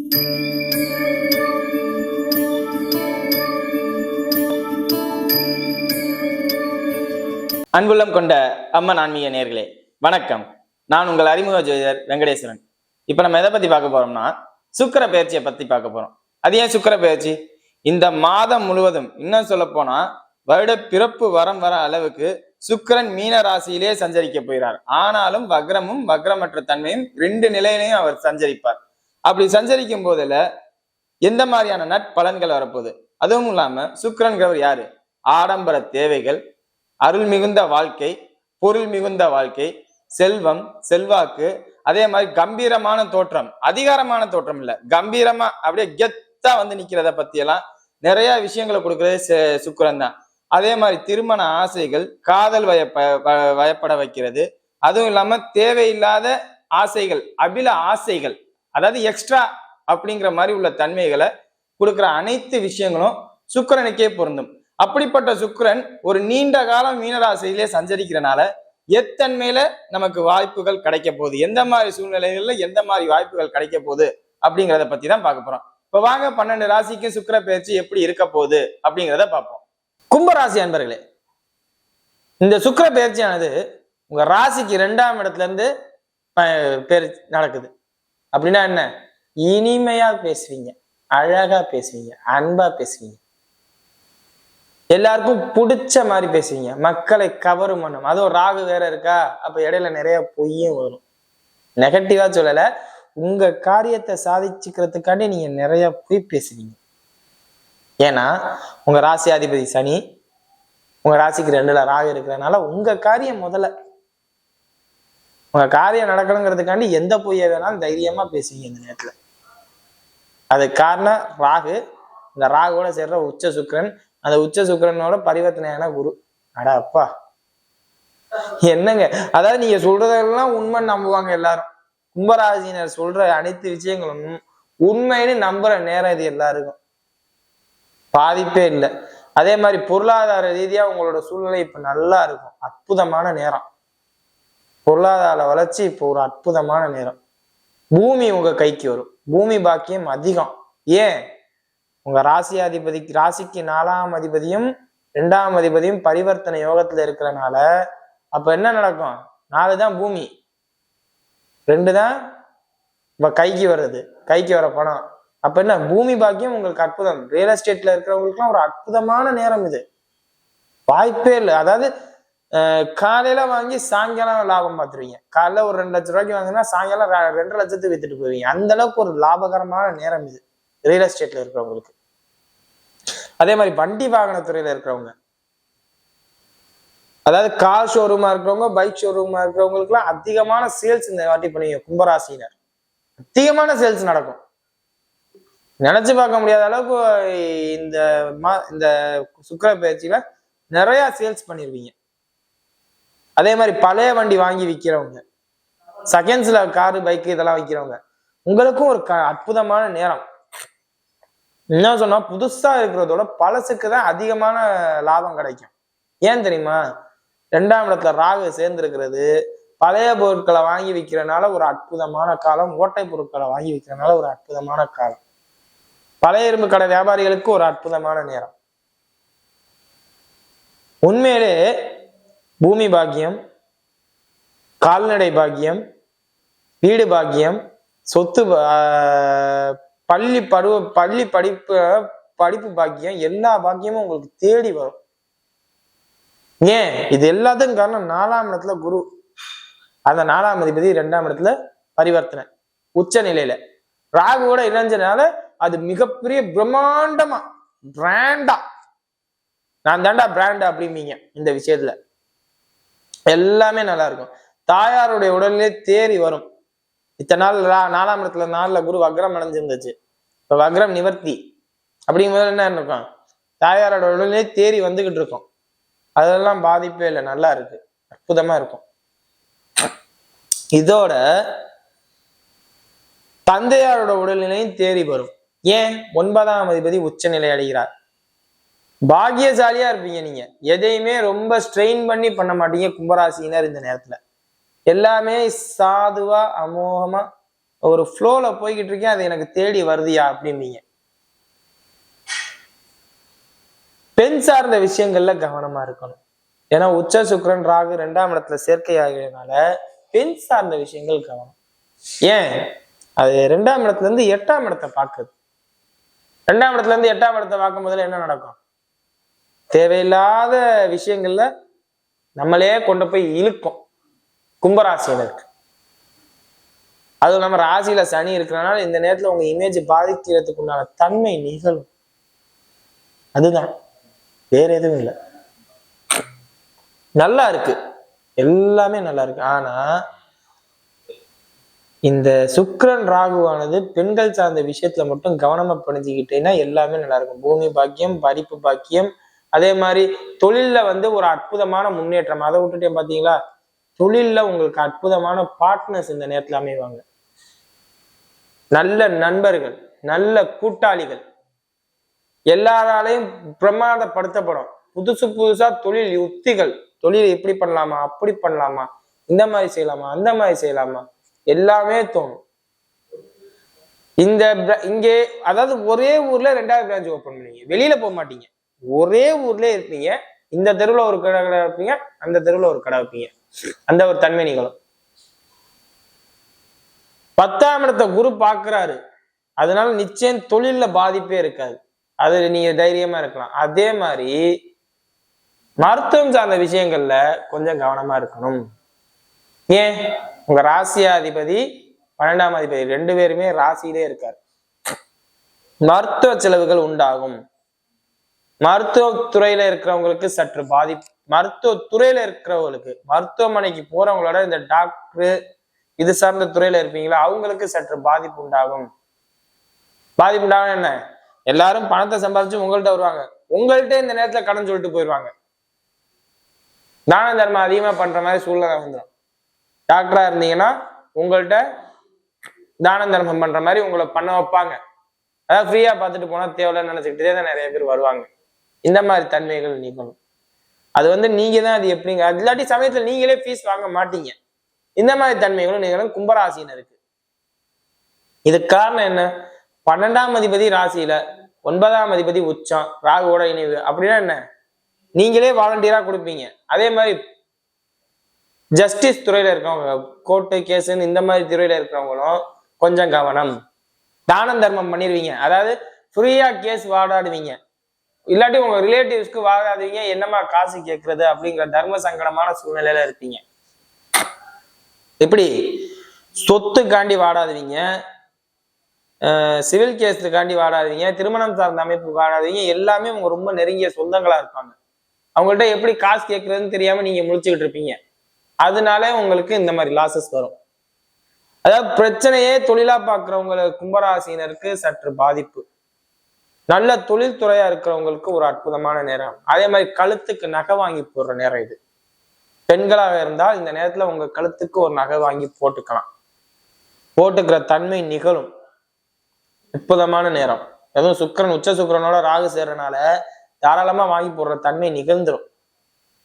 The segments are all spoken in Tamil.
அன்புள்ளம் கொண்ட அம்மன் ஆன்மீக நேயர்களே வணக்கம். நான் உங்கள் அறிமுக ஜோதிடர் வெங்கடேஸ்வரன். இப்ப நம்ம எதை பத்தி பார்க்க போறோம்னா சுக்கிர பெயர்ச்சியை பத்தி பார்க்க போறோம். அது ஏன் சுக்கிர பெயர்ச்சி? இந்த மாதம் முழுவதும், இன்னும் சொல்ல போனா வருட பிறப்பு வரம் வர அளவுக்கு சுக்கிரன் மீன ராசியிலே சஞ்சரிக்க போகிறார். ஆனாலும் வக்ரமும் வக்ரமற்ற தன்மையும் 2 நிலையிலையும் அவர் சஞ்சரிப்பார். அப்படி சஞ்சரிக்கும் போதுல எந்த மாதிரியான நற்பலன்கள் வரப்போகுது? அதுவும் இல்லாம சுக்கிரன்கிறவர் யாரு? ஆடம்பர தேவைகள், அருள் மிகுந்த வாழ்க்கை, பொருள் மிகுந்த வாழ்க்கை, செல்வம், செல்வாக்கு, அதே மாதிரி கம்பீரமான தோற்றம், அதிகாரமான தோற்றம் இல்ல, கம்பீரமா அப்படியே கெத்தா வந்து நிக்கிறத பத்தி எல்லாம் நிறைய விஷயங்களை கொடுக்கறது சுக்கிரன் தான். அதே மாதிரி திருமண ஆசைகள், காதல் வயப்பட வைக்கிறது. அதுவும் இல்லாம தேவையில்லாத ஆசைகள், அபில ஆசைகள், அதாவது எக்ஸ்ட்ரா அப்படிங்கிற மாதிரி உள்ள தன்மைகளை கொடுக்குற அனைத்து விஷயங்களும் சுக்கிரனுக்கே பொருந்தும். அப்படிப்பட்ட சுக்கிரன் ஒரு நீண்ட காலம் மீனராசியிலே சஞ்சரிக்கிறனால எத்தன்மையில நமக்கு வாய்ப்புகள் கிடைக்க போகுது, எந்த மாதிரி சூழ்நிலைகள்ல எந்த மாதிரி வாய்ப்புகள் கிடைக்க போகுது அப்படிங்கிறத பத்தி தான் பார்க்க போறோம். இப்ப வாங்க 12 ராசிக்கும் சுக்கிர பெயர்ச்சி எப்படி இருக்க போகுது அப்படிங்கிறத பார்ப்போம். கும்பராசி அன்பர்களே, இந்த சுக்கிர பெயர்ச்சியானது உங்க ராசிக்கு 2ஆம் இடத்துல இருந்து நடக்குது. அப்படின்னா என்ன? இனிமையா பேசுவீங்க, அழகா பேசுவீங்க, அன்பா பேசுவீங்க, எல்லாருக்கும் பிடிச்ச மாதிரி பேசுவீங்க, மக்களை கவரும் மனம். அதுவும் ராகு வேற இருக்கா, அப்ப இடையில நிறைய பொய்யும் வரும். நெகட்டிவா சொல்லல, உங்க காரியத்தை சாதிச்சுக்கிறதுக்காண்டி நீங்க நிறைய பொய் பேசுவீங்க. ஏன்னா உங்க ராசி அதிபதி சனி உங்க ராசிக்கு 2ல ராகு இருக்கிறதுனால உங்க காரியம் முதல்ல, உங்க காரியம் நடக்கணுங்கிறதுக்காண்டி எந்த பொய்ய வேணாலும் தைரியமா பேசுவீங்க இந்த நேரத்துல. அது காரணம் ராகு. இந்த ராகுவோட சேர்ற உச்ச சுக்கிரன், அந்த உச்ச சுக்கிரனோட பரிவர்த்தனையான குரு. அடா அப்பா, என்னங்க! அதாவது நீங்க சொல்றதெல்லாம் உண்மைன்னு நம்புவாங்க எல்லாரும். கும்பராசினர் சொல்ற அனைத்து விஷயங்களும் உண்மைன்னு நம்புற நேரம் இது எல்லாருக்கும். பாதிப்பே இல்லை. அதே மாதிரி பொருளாதார ரீதியா உங்களோட சூழ்நிலை இப்ப நல்லா இருக்கும். அற்புதமான நேரம். பொருளாதார வளர்ச்சி இப்போ ஒரு அற்புதமான நேரம். பூமி உங்க கைக்கு வரும். பூமி பாக்கியம் அதிகம். ஏன்? உங்க ராசிக்கு 4ஆம் அதிபதியும் 2ஆம் அதிபதியும் பரிவர்த்தனை யோகத்துல இருக்கிறனால அப்ப என்ன நடக்கும்? 4 தான் பூமி, 2 தான் இப்ப கைக்கு வர்றது, கைக்கு வர பணம். அப்ப என்ன? பூமி பாக்கியம் உங்களுக்கு அற்புதம். ரியல் எஸ்டேட்ல இருக்கிறவங்களுக்குலாம் ஒரு அற்புதமான நேரம் இது. வாய்ப்பே இல்லை. அதாவது காலையில வாங்கி சாயங்காலம் லாபம் பார்த்துருவீங்க. காலைல ஒரு 2 லட்சம் ரூபாய்க்கு வாங்கினா சாயங்காலம் 2.5 லட்சத்துக்கு வித்துட்டு போவீங்க. அந்த அளவுக்கு ஒரு லாபகரமான நேரம் இது ரியல் எஸ்டேட்ல இருக்கிறவங்களுக்கு. அதே மாதிரி வண்டி வாகனத்துறையில இருக்கிறவங்க, அதாவது கார் ஷோரூமா இருக்கிறவங்க, பைக் ஷோரூமா இருக்கிறவங்களுக்கு எல்லாம் அதிகமான சேல்ஸ் இந்த வாட்டி பண்ணுவீங்க. கும்பராசினர் அதிகமான சேல்ஸ் நடக்கும். நினைச்சு பார்க்க முடியாத அளவுக்கு இந்த சுக்கிர பெயர்ச்சியில நிறைய சேல்ஸ் பண்ணிருவீங்க. அதே மாதிரி பழைய வண்டி வாங்கி விற்கிறவங்க, செகண்ட்ஸ்ல காரு பைக் இதெல்லாம் விற்கிறவங்க, உங்களுக்கும் ஒரு அற்புதமான நேரம். என்ன சொன்னா, புதுசா இருக்கிறதோட பழசுக்கு தான் அதிகமான லாபம் கிடைக்கும். ஏன் தெரியுமா? 2ஆம் இடத்துல ராகு சேர்ந்திருக்கிறது. பழைய பொருட்களை வாங்கி விற்கிறனால ஒரு அற்புதமான காலம். ஓட்டை பொருட்களை வாங்கி விற்கிறனால ஒரு அற்புதமான காலம். பழைய இரும்பு கடை வியாபாரிகளுக்கு ஒரு அற்புதமான நேரம். உண்மையிலே பூமி பாக்கியம், கால்நடை பாக்கியம், வீடு பாக்கியம், சொத்து, பள்ளி படிப்பு பாக்கியம், எல்லா பாக்கியமும் உங்களுக்கு தேடி வரும். ஏன்? இது எல்லாத்துக்கும் காரணம் 4ஆம் இடத்துல குரு. அந்த 4ஆம் அதிபதி 2ஆம் இடத்துல பரிவர்த்தனை உச்ச நிலையில ராகுவோட இணைஞ்சனால அது மிகப்பெரிய பிரம்மாண்டமா பிராண்டா, நான் தாண்டா பிராண்ட் அப்படிம்பீங்க. இந்த விஷயத்துல எல்லாமே நல்லா இருக்கும். தாயாருடைய உடல்நிலை தேறி வரும். இத்தனை நாள் 4ஆம் இடத்துல 4ல குரு வக்ரம் அடைஞ்சிருந்துச்சு. இப்ப வக்ரம் நிவர்த்தி அப்படிங்கும் போது என்ன இருக்கும்? தாயாரோட உடல்நிலை தேறி வந்துகிட்டு இருக்கும். அதெல்லாம் பாதிப்பே இல்லை, நல்லா இருக்கு, அற்புதமா இருக்கும். இதோட தந்தையாரோட உடல்நிலையும் தேறி வரும். ஏன்? 9ஆம் அதிபதி உச்சநிலை அடைகிறார். பாக்கியசாலியா இருப்பீங்க. நீங்க எதையுமே ரொம்ப ஸ்ட்ரெயின் பண்ணி பண்ண மாட்டீங்க கும்பராசினர். இந்த நேரத்துல எல்லாமே சாதுவா அமோகமா ஒரு ஃப்ளோல போய்கிட்டு இருக்கேன், அது எனக்கு தேடி வருதியா அப்படிம்பீங்க. பெண் சார்ந்த விஷயங்கள்ல கவனமா இருக்கணும். ஏன்னா உச்ச சுக்கிரன் ராகு 2ஆம் இடத்துல சேர்க்கை ஆகிறதுனால பெண் சார்ந்த விஷயங்கள் கவனம். ஏன் அது 2ஆம் இடத்துல இருந்து 8ஆம் இடத்தை பார்க்குது. 2ஆம் இடத்துல இருந்து 8ஆம் இடத்தை பார்க்கும் போதுல என்ன நடக்கும்? தேவையில்லாத விஷயங்கள்ல நம்மளே கொண்டு போய் இழுக்கும் கும்பராசினருக்கு. அதுவும் நம்ம ராசியில சனி இருக்கிறனால இந்த நேரத்துல உங்க இமேஜ் பாதிக்கிறதுக்கு உண்டான தன்மை நிகழும். அதுதான், வேற எதுவும் இல்லை. நல்லா இருக்கு, எல்லாமே நல்லா இருக்கு. ஆனா இந்த சுக்கிரன் ராகுவானது பெண்கள் சார்ந்த விஷயத்துல மட்டும் கவனமா பணிஞ்சுக்கிட்டேன்னா எல்லாமே நல்லா இருக்கும். பூமி பாக்கியம், படிப்பு பாக்கியம், அதே மாதிரி தொழில்ல ஒரு அற்புதமான முன்னேற்றம். அதை விட்டுட்டேன் பாத்தீங்களா, தொழில்ல உங்களுக்கு அற்புதமான பார்ட்னர்ஸ் இந்த நேரத்துல அமைவாங்க. நல்ல நண்பர்கள், நல்ல கூட்டாளிகள், எல்லாராலையும் பிரமாதப்படுத்தப்படும். புதுசா தொழில் யுக்திகள், தொழில் இப்படி பண்ணலாமா, அப்படி பண்ணலாமா, இந்த மாதிரி செய்யலாமா, அந்த மாதிரி செய்யலாமா, எல்லாமே தோணும். இங்கே அதாவது ஒரே ஊர்ல 2வது பிரான்ச் ஓப்பன் பண்ணுவீங்க, வெளியில போக மாட்டீங்க, ஒரே ஊர்ல இருப்பீங்க. இந்த தெருவுல ஒரு கடை வைப்பீங்க, அந்த தெருவுல ஒரு கடை வைப்பீங்க. அந்த ஒரு தன்மை நிகழும். 10ஆம் இடத்தை குரு பாக்குறாரு, அதனால நிச்சயம் தொழில்ல பாதிப்பே இருக்காது. அது நீங்க தைரியமா இருக்கலாம். அதே மாதிரி மருத்துவம் சார்ந்த விஷயங்கள்ல கொஞ்சம் கவனமா இருக்கணும். ஏன் உங்க ராசியாதிபதி 12ஆம் அதிபதி 2 பேருமே ராசியிலே இருக்காரு. மருத்துவ செலவுகள் உண்டாகும். மருத்துவத்துறையில இருக்கிறவங்களுக்கு சற்று பாதிப்பு. மருத்துவத்துறையில இருக்கிறவங்களுக்கு, மருத்துவமனைக்கு போறவங்களோட இந்த டாக்டர் இது சார்ந்த துறையில இருப்பீங்களா, அவங்களுக்கு சற்று பாதிப்பு உண்டாகும். பாதிப்பு உண்டாகும் என்ன, எல்லாரும் பணத்தை சம்பாதிச்சு உங்கள்கிட்ட வருவாங்க, உங்கள்கிட்ட இந்த நேரத்துல கடன் சொல்லிட்டு போயிடுவாங்க. தான தர்மம் அதிகமா பண்ற மாதிரி சூழ்நிலை வந்துடும். டாக்டரா இருந்தீங்கன்னா உங்கள்கிட்ட தான தர்மம் பண்ற மாதிரி உங்களை பண்ண வைப்பாங்க. அதாவது ஃப்ரீயா பார்த்துட்டு போனா தேவையில்லைன்னு நினைச்சுக்கிட்டே தான் நிறைய பேர் வருவாங்க. இந்த மாதிரி தன்மைகள் நீக்கணும். அது நீங்க தான் அது எப்படிங்க, அது இல்லாட்டி சமயத்துல நீங்களே ஃபீஸ் வாங்க மாட்டீங்க. இந்த மாதிரி தன்மைகளும் நீங்களும் கும்பராசினருக்கு. இதுக்கு காரணம் என்ன, 12ஆம் அதிபதி ராசியில, 9ஆம் அதிபதி உச்சம், ராகுவோட இணைவு. அப்படின்னா என்ன, நீங்களே வாலண்டியரா கொடுப்பீங்க. அதே மாதிரி ஜஸ்டிஸ் துறையில இருக்கவங்க, கோர்ட்டு கேஸுன்னு இந்த மாதிரி துறையில இருக்கிறவங்களும் கொஞ்சம் கவனம். தானம் தர்மம் பண்ணிடுவீங்க, அதாவது ஃப்ரீயா கேஸ் வாடாடுவீங்க, இல்லாட்டி உங்க ரிலேட்டிவ்ஸ்க்கு வாடாடுவீங்க. என்னமா காசு கேட்கறது அப்படிங்கிற தர்ம சங்கடமான சூழ்நிலையில இருப்பீங்க. இப்படி சொத்துக்காண்டி வாடாதுவீங்க, சிவில் கேஸுக்காண்டி வாடாதீங்க, திருமணம் சார்ந்த அமைப்பு வாடாதீங்க. எல்லாமே உங்க ரொம்ப நெருங்கிய சொந்தங்களா இருப்பாங்க. அவங்கள்ட்ட எப்படி காசு கேட்கறதுன்னு தெரியாம நீங்க முழிச்சுக்கிட்டு இருப்பீங்க. அதனால உங்களுக்கு இந்த மாதிரி லாசஸ் வரும். அதாவது பிரச்சனையே தொழிலா பாக்குறவங்களுக்கு, கும்பராசினருக்கு சற்று பாதிப்பு. நல்ல தொழில்துறையா இருக்கிறவங்களுக்கு ஒரு அற்புதமான நேரம். அதே மாதிரி கழுத்துக்கு நகை வாங்கி போடுற நேரம் இது. பெண்களாக இருந்தால் இந்த நேரத்துல உங்க கழுத்துக்கு ஒரு நகை வாங்கி போட்டுக்கலாம், போட்டுக்கிற தன்மை நிகழும். அற்புதமான நேரம். எதுவும் சுக்கிரன் உச்ச சுக்கிரனோட ராகு சேர்றனால தாராளமா வாங்கி போடுற தன்மை நிகழ்ந்துடும்.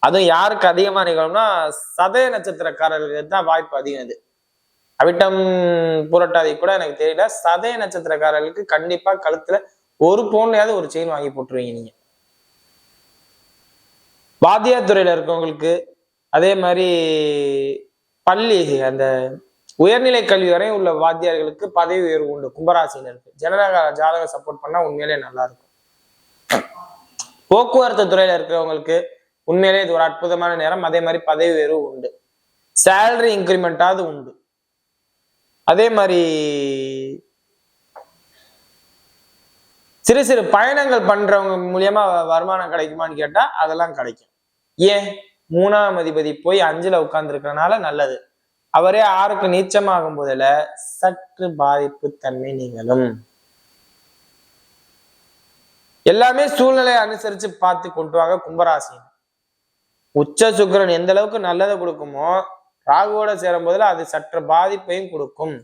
அதுவும் யாருக்கு அதிகமா நிகழும்னா சதய நட்சத்திரக்காரர்களுக்கு தான் வாய்ப்பு அதிகம். இது அவிட்டம் புரட்டாதி கூட எனக்கு தெரியல. சதய நட்சத்திரக்காரர்களுக்கு கண்டிப்பா கழுத்துல ஒரு பவுன்லயாவது ஒரு செயின் வாங்கி போட்டுருவீங்க நீங்க. வாத்தியார் துறையில இருக்கவங்களுக்கு, அதே மாதிரி பள்ளி அந்த உயர்நிலை கல்வி வரை உள்ள வாத்தியார்களுக்கு பதவி உயர்வு உண்டு. கும்பராசினருக்கு ஜனநாயக ஜாதகம் சப்போர்ட் பண்ணா உண்மையிலே நல்லா இருக்கும். போக்குவரத்து துறையில இருக்கிறவங்களுக்கு உண்மையிலே இது ஒரு அற்புதமான நேரம். அதே மாதிரி பதவி உயர்வு உண்டு, சேலரி இன்கிரிமெண்டாவது உண்டு. அதே மாதிரி சிறு சிறு பயணங்கள் பண்றவங்க மூலியமா வருமானம் கிடைக்குமான்னு கேட்டா அதெல்லாம் கிடைக்கும். ஏன், 3ஆம் அதிபதி போய் 5ல உட்கார்ந்து இருக்கிறனால நல்லது. அவரே 6க்கு நீச்சமாகும் போதுல சற்று பாதிப்பு தன்மை நிகழும். எல்லாமே சூழ்நிலையை அனுசரிச்சு பார்த்து கொண்டு வாங்க கும்பராசி. உச்ச சுக்கிரன் எந்த அளவுக்கு நல்லதை கொடுக்குமோ ராகுவோட சேரும் போதுல அது சற்று பாதிப்பையும் கொடுக்கும்.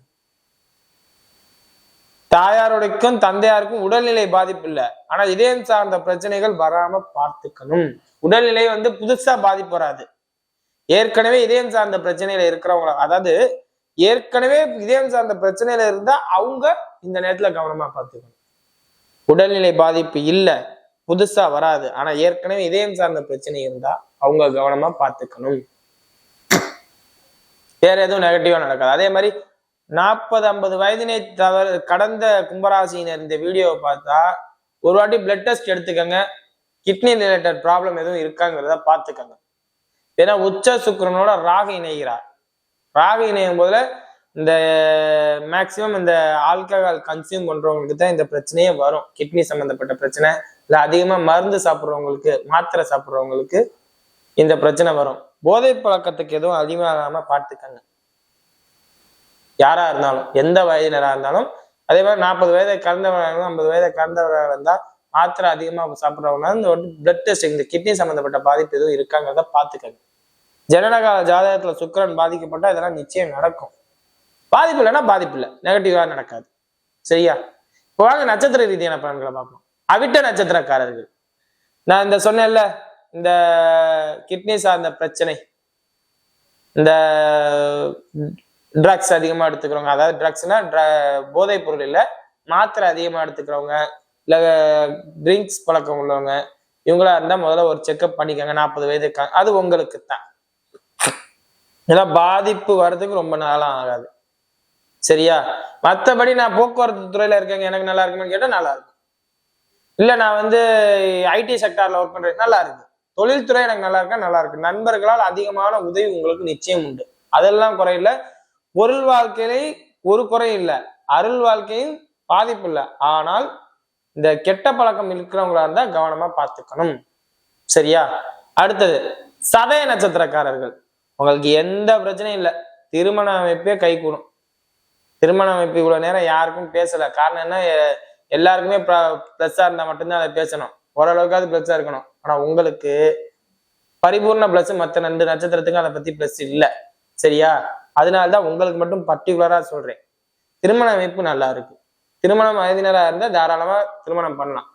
தாயாரோடைக்கும் தந்தையாருக்கும் உடல்நிலை பாதிப்பு இல்லை, ஆனா இதயம் சார்ந்த பிரச்சனைகள் வராம பார்த்துக்கணும். உடல்நிலை புதுசா பாதிப்பு வராது. ஏற்கனவே இதயம் சார்ந்த பிரச்சனையில இருக்கிறவங்க, அதாவது ஏற்கனவே இதயம் சார்ந்த பிரச்சனையில இருந்தா அவங்க இந்த நேரத்துல கவனமா பார்த்துக்கணும். உடல்நிலை பாதிப்பு இல்ல, புதுசா வராது, ஆனா ஏற்கனவே இதயம் சார்ந்த பிரச்சனை இருந்தா அவங்க கவனமா பார்த்துக்கணும். வேற எதுவும் நெகட்டிவா நடக்காது. அதே மாதிரி 40-50 வயதினை கடந்த கும்பராசினர் இந்த வீடியோவை பார்த்தா ஒரு வாட்டி பிளட் டெஸ்ட் எடுத்துக்கங்க. கிட்னி ரிலேட்டட் ப்ராப்ளம் எதுவும் இருக்காங்கிறத பார்த்துக்கங்க. ஏன்னா உச்ச சுக்கிரனோட ராகு இணைகிறார். ராகு இணையும் போதுல இந்த மேக்சிமம் இந்த ஆல்கஹால் கன்சியூம் பண்றவங்களுக்கு தான் இந்த பிரச்சனையே வரும். கிட்னி சம்பந்தப்பட்ட பிரச்சனை, இல்ல அதிகமா மருந்து சாப்பிட்றவங்களுக்கு, மாத்திரை சாப்பிட்றவங்களுக்கு இந்த பிரச்சனை வரும். போதை பழக்கத்துக்கு எதுவும் அதிகமாகாம பார்த்துக்கங்க. யாரா இருந்தாலும், எந்த வயதினரா இருந்தாலும். அதே மாதிரி 40 வயதை கடந்தவராக 50 வயதை கடந்தவராக இருந்தா மாத்திரை அதிகமா சாப்பிட்றவங்க இந்த பிளட் டெஸ்ட், இந்த கிட்னி சம்பந்தப்பட்ட பாதிப்பு எதுவும் இருக்காங்கிறத பார்த்துக்கங்க. ஜனனகால ஜாதகத்துல சுக்கிரன் பாதிக்கப்பட்டா இதெல்லாம் நிச்சயம் நடக்கும். பாதிப்பு இல்லைன்னா பாதிப்பு இல்லை, நெகட்டிவா நடக்காது. சரியா? இப்போ வாங்க நட்சத்திர ரீதியான பலன்களை பார்ப்போம். அவிட்ட நட்சத்திரக்காரர்கள், நான் இந்த சொன்னேன்ல, இந்த கிட்னி சார்ந்த பிரச்சனை, இந்த ட்ரக்ஸ் அதிகமா எடுத்துக்கிறவங்க, அதாவது ட்ரக்ஸ்னா போதைப் பொருள் இல்லை, மாத்திரை அதிகமா எடுத்துக்கிறவங்க, இல்ல ட்ரிங்க்ஸ் பழக்கம் உள்ளவங்க, இவங்களா இருந்தா முதல்ல ஒரு செக்அப் பண்ணிக்கோங்க. 40 வயதுக்கு அது உங்களுக்கு தான். இதெல்லாம் பாதிப்பு வர்றதுக்கு ரொம்ப நாளம் ஆகாது. சரியா? மற்றபடி நான் போக்குவரத்து துறையில இருக்கேங்க, எனக்கு நல்லா இருக்குன்னு கேட்டா நல்லா இருக்கும். இல்ல நான் வந்து ஐடி செக்டார்ல ஒர்க் பண்றேன், நல்லா இருக்கு. தொழில்துறை எனக்கு நல்லா இருக்கா, நல்லா இருக்கு. நண்பர்களால் அதிகமான உதவி உங்களுக்கு நிச்சயம் உண்டு, அதெல்லாம் குறையில்லை. பொருள் வாழ்க்கையிலே ஒரு குறை இல்லை, அருள் வாழ்க்கையும் பாதிப்பு இல்லை. ஆனால் இந்த கெட்ட பழக்கம் இருக்கிறவங்களா இருந்தா கவனமா பார்த்துக்கணும். சரியா? அடுத்தது சதய நட்சத்திரக்காரர்கள், உங்களுக்கு எந்த பிரச்சனையும் இல்லை, திருமண அமைப்பே கை கூடும். திருமண அமைப்பு இவ்வளவு நேரம் யாருக்கும் பேசல, காரணம் என்ன, எல்லாருக்குமே பிளஸ்ஸா இருந்தா மட்டும்தான் அதை பேசணும், ஓரளவுக்காவது பிளஸ்ஸா இருக்கணும். ஆனா உங்களுக்கு பரிபூர்ண பிளஸ் மற்ற 2 நட்சத்திரத்துக்கும் அதை பத்தி பிளஸ் இல்லை. சரியா? அதனால்தான் உங்களுக்கு மட்டும் பர்டிகுலரா சொல்றேன். திருமண அமைப்பு நல்லா இருக்கு. திருமணம் வயதினரா இருந்தா தாராளமா திருமணம் பண்ணலாம்.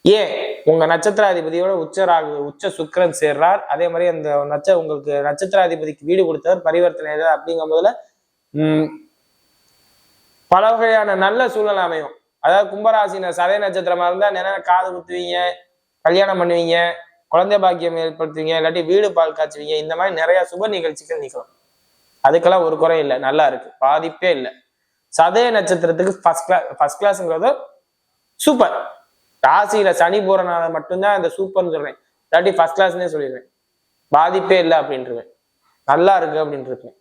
ஏன், உங்க நட்சத்திராதிபதியோட உச்ச சுக்கிரன் சேர்றார். அதே மாதிரி அந்த உங்களுக்கு நட்சத்திராதிபதிக்கு வீடு கொடுத்தவர் பரிவர்த்தனை அப்படிங்கும் போதுல பல வகையான நல்ல சூழ்நிலை அமையும். அதாவது கும்பராசினர் சதய நட்சத்திரமா இருந்தா நிறைய காது குத்துவீங்க, கல்யாணம் பண்ணுவீங்க, குழந்தை பாக்கியம் ஏற்படுத்துவீங்க, இல்லாட்டி வீடு பால் காய்ச்சுவீங்க. இந்த மாதிரி நிறைய சுப நிகழ்ச்சிகள் நிகழும். அதுக்கெல்லாம் ஒரு குறை இல்லை, நல்லா இருக்கு, பாதிப்பே இல்லை. சதய நட்சத்திரத்துக்கு ஃபர்ஸ்ட் கிளாஸ்ங்கிறது சூப்பர். ராசியில சனி போறனால மட்டும்தான் இந்த சூப்பர்னு சொல்றேன், இல்லாட்டி ஃபர்ஸ்ட் கிளாஸ்னே சொல்லிடுவேன். பாதிப்பே இல்லை அப்படின்ட்டுருவேன், நல்லா இருக்கு அப்படின்ட்டு இருக்கேன்.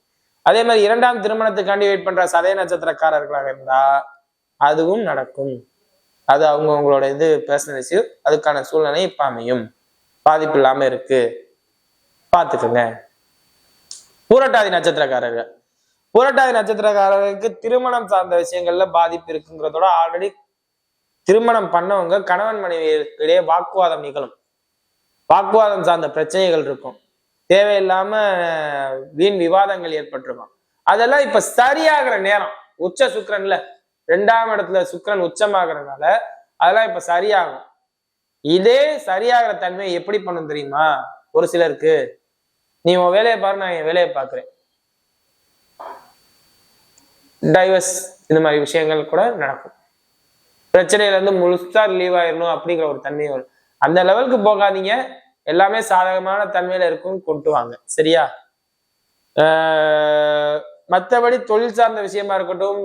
அதே மாதிரி 2ஆம் திருமணத்துக்காண்டி வெயிட் பண்ற சதய நட்சத்திரக்காரர்களாக இருந்தா அதுவும் நடக்கும். அது அவங்களோட பர்சனல் இஷ்யூ, அதுக்கான சூழ்நிலை இப்ப அமையும், பாதிப்பு இல்லாம இருக்கு, பார்த்துக்குங்க. பூரட்டாதி நட்சத்திரக்காரர்கள், பூரட்டாதி நட்சத்திரக்காரர்களுக்கு திருமணம் சார்ந்த விஷயங்கள்ல பாதிப்பு இருக்குங்கிறதோட ஆல்ரெடி திருமணம் பண்ணவங்க கணவன் மனைவியிடையே வாக்குவாதம் நிகழும், வாக்குவாதம் சார்ந்த பிரச்சனைகள் இருக்கும், தேவையில்லாம வீண் விவாதங்கள் ஏற்பட்டிருக்கும். அதெல்லாம் இப்ப சரியாகிற நேரம். உச்ச சுக்கிரன்ல 2ஆம் இடத்துல சுக்கிரன் உச்சமாகறதுனால அதெல்லாம் இப்ப சரியாகும். இதே சரியாகிற தன்மை எப்படி பண்ணும் தெரியுமா? ஒரு சிலருக்கு, நீ உன் வேலையை பாரு, நான் என் வேலையை பார்க்கிறேன், டைவர்ஸ், இந்த மாதிரி விஷயங்கள் கூட நடக்கும். பிரச்சனையில இருந்து முழுசா ரிலீவ் ஆயிடணும் அப்படிங்கிற ஒரு தன்மை வரும். அந்த லெவலுக்கு போகாதீங்க, எல்லாமே சாதகமான தன்மையில இருக்கும், கொண்டு வாங்க. சரியா? மற்றபடி தொழில் சார்ந்த விஷயமா இருக்கட்டும்,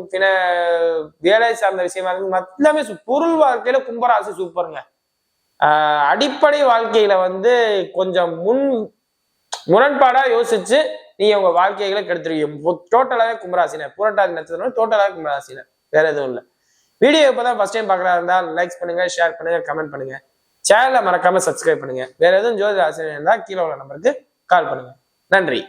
வேலை சார்ந்த விஷயமா இருக்கட்டும், எல்லாமே பொருள் வாழ்க்கையில கும்பராசி சூப்பருங்க. அடிப்படை வாழ்க்கையில கொஞ்சம் முரண்பாடா யோசிச்சு நீங்க உங்க வாழ்க்கைகளை கெடுத்துருவீங்க. டோட்டலாவே கும்பராசினர், பூரட்டாதி நட்சத்திரம் டோட்டலாவே கும்பராசினர், வேற எதுவும் இல்லை. வீடியோ இப்பதான் ஃபர்ஸ்ட் டைம் பார்க்கறதா இருந்தால் லைக் பண்ணுங்க, ஷேர் பண்ணுங்க, கமெண்ட் பண்ணுங்க, சேனலை மறக்காம சப்ஸ்கிரைப் பண்ணுங்க. வேற எதுவும் ஜோதிட ஆசிரியர் இருந்தால் கீழே உள்ள நம்பருக்கு கால் பண்ணுங்க. நன்றி.